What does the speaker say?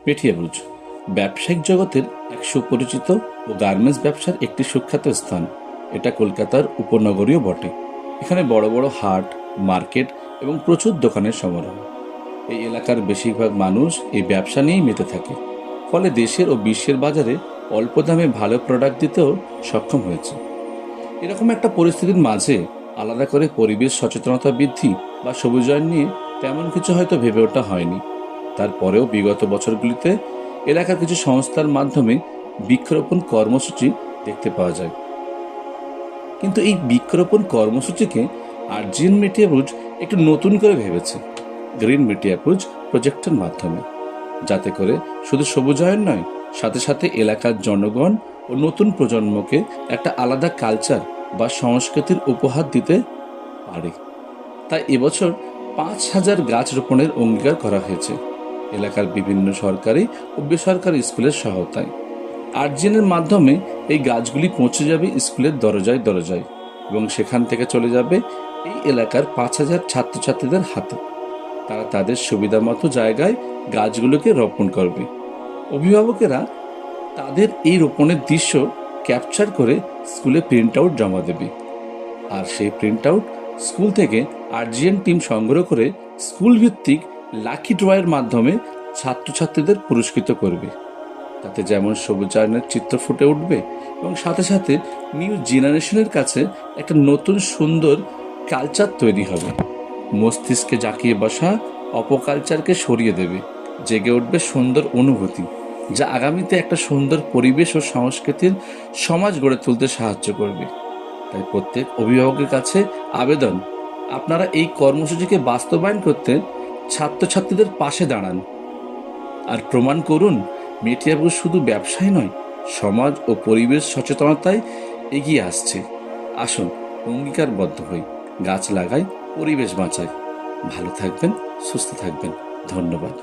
মেটিয়াবুরুজ ব্যবসায়িক জগতের এক সুপরিচিত ও গার্মেন্টস ব্যবসার একটি সুখ্যাত স্থান। এটা কলকাতার উপনগরীও বটে। এখানে বড় বড় হাট, মার্কেট এবং প্রচুর দোকানের সমারোহ। এই এলাকার বেশিরভাগ মানুষ এই ব্যবসা নিয়েই মেতে থাকে। ফলে দেশের ও বিশ্বের বাজারে অল্প দামে ভালো প্রোডাক্ট দিতেও সক্ষম হয়েছে। এরকম একটা পরিস্থিতির মাঝে আলাদা করে পরিবেশ সচেতনতা বৃদ্ধি বা সবুজায়ন নিয়ে তেমন কিছু হয়তো ভেবে ওঠা হয়নি। তারপরেও বিগত বছরগুলিতে এলাকার কিছু সংস্থার মাধ্যমে বৃক্ষরোপণ কর্মসূচি দেখতে পাওয়া যায়। কিন্তু এই বৃক্ষরোপণ কর্মসূচিকে আরজিএন মেটিয়াবুরুজ একটু নতুন করে ভেবেছে গ্রিন মেটিয়াবুরুজ প্রজেক্টের মাধ্যমে, যাতে করে শুধু সবুজায়ন নয়, সাথে সাথে এলাকার জনগণ ও নতুন প্রজন্মকে একটা আলাদা কালচার বা সংস্কৃতির উপহার দিতে পারে। তাই এবছর 5,000 গাছ রোপণের অঙ্গীকার করা হয়েছে এলাকার বিভিন্ন সরকারি ও বেসরকারি স্কুলের সহায়তায়। আরজিএনের মাধ্যমে এই গাছগুলি পৌঁছে যাবে স্কুলের দরজায় দরজায় এবং সেখান থেকে চলে যাবে এই এলাকার 5,000 ছাত্রছাত্রীদের হাতে। তারা তাদের সুবিধা মতো জায়গায় গাছগুলোকে রোপণ করবে। অভিভাবকেরা তাদের এই রোপণের দৃশ্য ক্যাপচার করে স্কুলে প্রিন্ট আউট জমা দেবে, আর সেই প্রিন্ট আউট স্কুল থেকে আরজিএন টিম সংগ্রহ করে স্কুল ভিত্তিক লাকি ড্রয়ের মাধ্যমে ছাত্রছাত্রীদের পুরস্কৃত করবে। তাতে যেমন সবুজায়নের চিত্র ফুটে উঠবে এবং সাথে সাথে নিউ জেনারেশনের কাছে একটা নতুন সুন্দর কালচার তৈরি হবে। মস্তিষ্কে জাঁকিয়ে বসা অপকালচারকে সরিয়ে দেবে, জেগে উঠবে সুন্দর অনুভূতি, যা আগামীতে একটা সুন্দর পরিবেশ ও সংস্কৃতির সমাজ গড়ে তুলতে সাহায্য করবে। তাই প্রত্যেক অভিভাবকের কাছে আবেদন, আপনারা এই কর্মসূচিকে বাস্তবায়ন করতে ছাত্রছাত্রীদের পাশে দাঁড়ান আর প্রমাণ করুন মেটিয়াবুরুজ শুধু ব্যবসায় নয়, সমাজ ও পরিবেশ সচেতনতায় এগিয়ে আসছে। আসুন অঙ্গীকারবদ্ধ হই, গাছ লাগাই, পরিবেশ বাঁচাই। ভালো থাকবেন, সুস্থ থাকবেন। ধন্যবাদ।